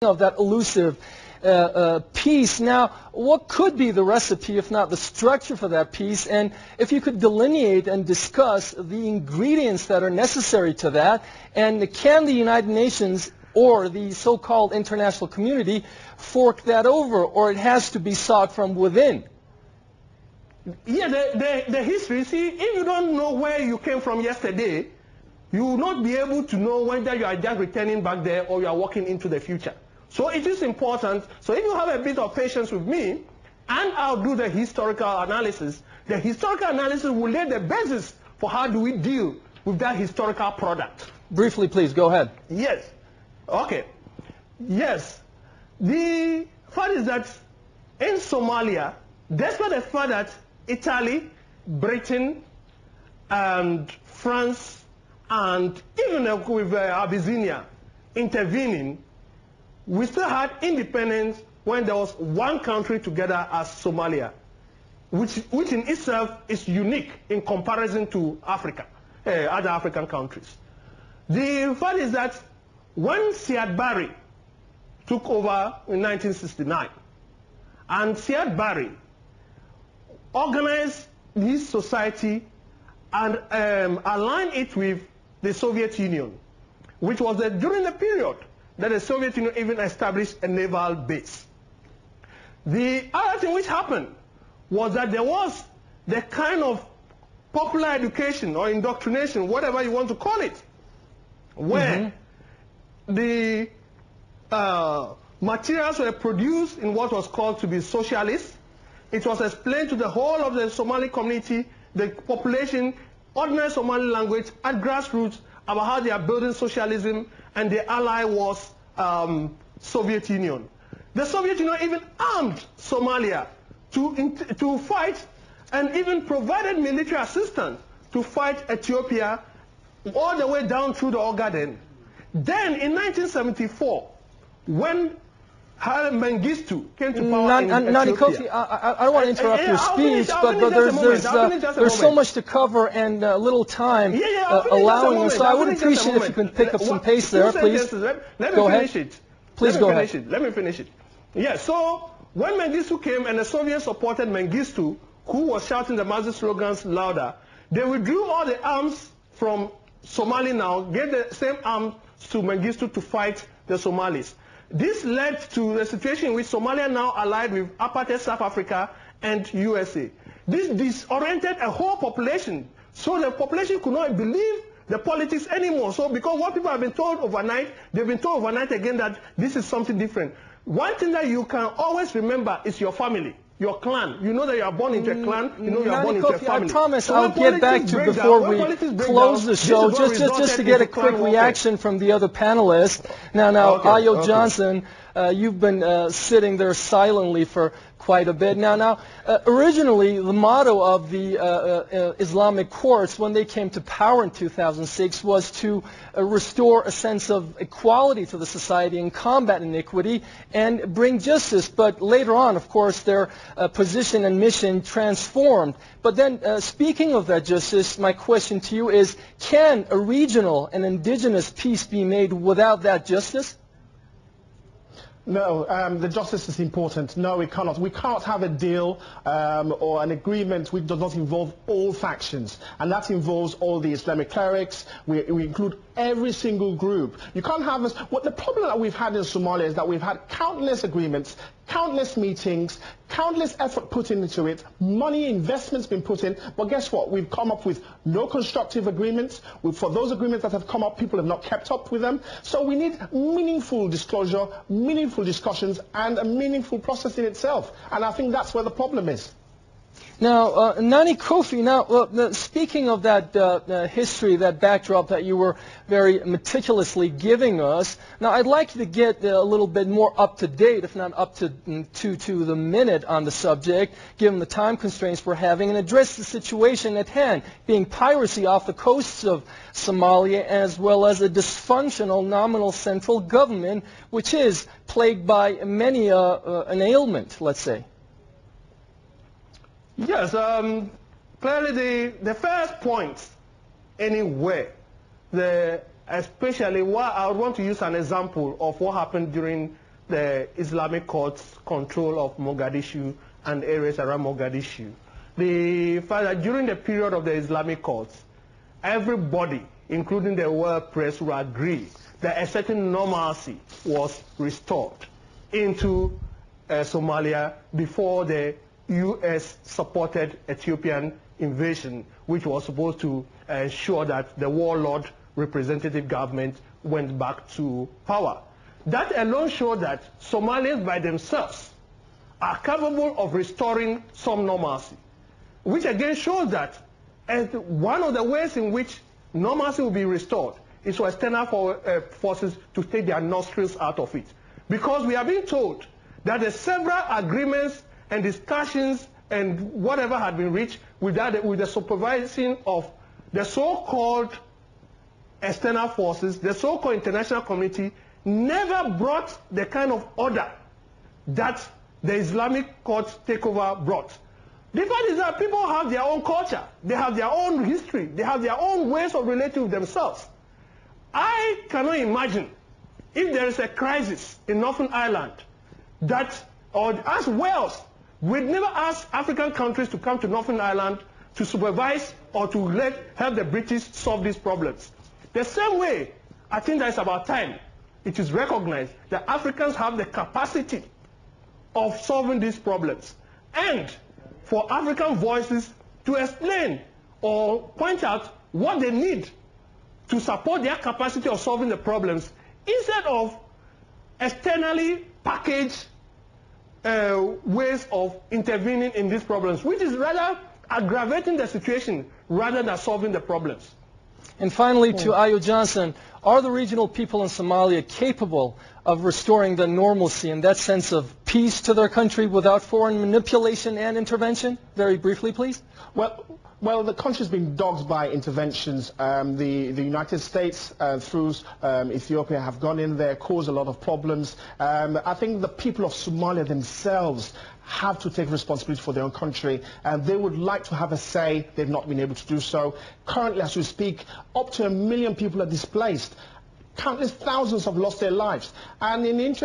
of that elusive peace. Now, what could be the recipe, if not the structure for that peace? And if you could delineate and discuss the ingredients that are necessary to that, and can the United Nations or the so-called international community fork that over, or it has to be sought from within? Yeah, the history, see, if you don't know where you came from yesterday, you will not be able to know whether you are just returning back there or you are walking into the future. So it is important. So if you have a bit of patience with me, and I'll do the historical analysis will lay the basis for how do we deal with that historical product. Briefly, please, go ahead. Yes. Okay. Yes. The fact is that in Somalia, despite the fact that Italy, Britain, and France, and even with Abyssinia intervening, we still had independence when there was one country together as Somalia, which in itself is unique in comparison to Africa, other African countries. The fact is that when Siad Barre took over in 1969, and Siad Barre organized his society and aligned it with the Soviet Union, which was during the period that the Soviet Union even established a naval base. The other thing which happened was that there was the kind of popular education or indoctrination, whatever you want to call it, where the materials were produced in what was called to be socialist. It was explained to the whole of the Somali community, the population, ordinary Somali language at grassroots about how they are building socialism, and the ally was Soviet Union. The Soviet Union even armed Somalia to fight, and even provided military assistance to fight Ethiopia all the way down through the Ogaden. Then in 1974, when Haile Mengistu came to power in Ethiopia. Kofi, I don't want to interrupt your speech, but there's so much to cover and little time allowing us. So I would appreciate if you can pick up some pace there, please. Let me finish it. Please go ahead. Let me finish it. Yeah, so when Mengistu came and the Soviets supported Mengistu, who was shouting the massive slogans louder, they withdrew all the arms from Somali now, gave the same arms to Mengistu to fight the Somalis. This led to the situation in which Somalia now allied with apartheid South Africa and USA. This disoriented a whole population, so the population could not believe the politics anymore. So because what people have been told overnight, they've been told overnight again that this is something different. One thing that you can always remember is your family, your clan. You know that you are born into a clan, you know you are born into a family. I promise so I'll get back to before we close the show, just to get a quick reaction from the other panelists. Now, Ayo Johnson, you've been sitting there silently for quite a bit. Now, originally the motto of the Islamic courts when they came to power in 2006 was to restore a sense of equality to the society and combat iniquity and bring justice. But later on, of course, their position and mission transformed. But then, speaking of that justice, my question to you is, can a regional and indigenous peace be made without that justice? No, the justice is important. No, we cannot. We can't have a deal or an agreement which does not involve all factions. And that involves all the Islamic clerics. We include every single group. You can't have this. What the problem that we've had in Somalia is that we've had countless agreements, countless meetings, countless effort put into it, money, investments been put in, but guess what? We've come up with no constructive agreements. For those agreements that have come up, people have not kept up with them. So we need meaningful disclosure, meaningful discussions, and a meaningful process in itself. And I think that's where the problem is. Now, Nani Kofi, now, speaking of that history, that backdrop that you were very meticulously giving us, now I'd like you to get a little bit more up to date, if not up to the minute on the subject, given the time constraints we're having, and address the situation at hand, being piracy off the coasts of Somalia, as well as a dysfunctional nominal central government, which is plagued by many an ailment, let's say. Yes, clearly the first point anywhere, especially I would want to use an example of what happened during the Islamic courts' control of Mogadishu and areas around Mogadishu. The fact that during the period of the Islamic courts, everybody, including the world press, will agree that a certain normalcy was restored into Somalia before the U.S.-supported Ethiopian invasion, which was supposed to ensure that the warlord representative government went back to power. That alone showed that Somalians by themselves are capable of restoring some normalcy, which again shows that one of the ways in which normalcy will be restored is for external forces to take their nostrils out of it. Because we are being told that the several agreements and discussions and whatever had been reached with the supervising of the so-called external forces, the so-called international community, never brought the kind of order that the Islamic court takeover brought. The fact is that people have their own culture, they have their own history, they have their own ways of relating with themselves. I cannot imagine if there is a crisis in Northern Ireland or as Wales, we'd never ask African countries to come to Northern Ireland to supervise or to help the British solve these problems. The same way, I think that it's about time it is recognized that Africans have the capacity of solving these problems, and for African voices to explain or point out what they need to support their capacity of solving the problems, instead of externally packaged ways of intervening in these problems, which is rather aggravating the situation rather than solving the problems. And finally, to Ayo Johnson, are the regional people in Somalia capable of restoring the normalcy and that sense of peace to their country without foreign manipulation and intervention? Very briefly, please. Well, the country's been dogged by interventions. The United States, through Ethiopia, have gone in there, caused a lot of problems. I think the people of Somalia themselves have to take responsibility for their own country, and they would like to have a say. They've not been able to do so. Currently, as we speak, up to 1 million people are displaced. Countless thousands have lost their lives. And in the interest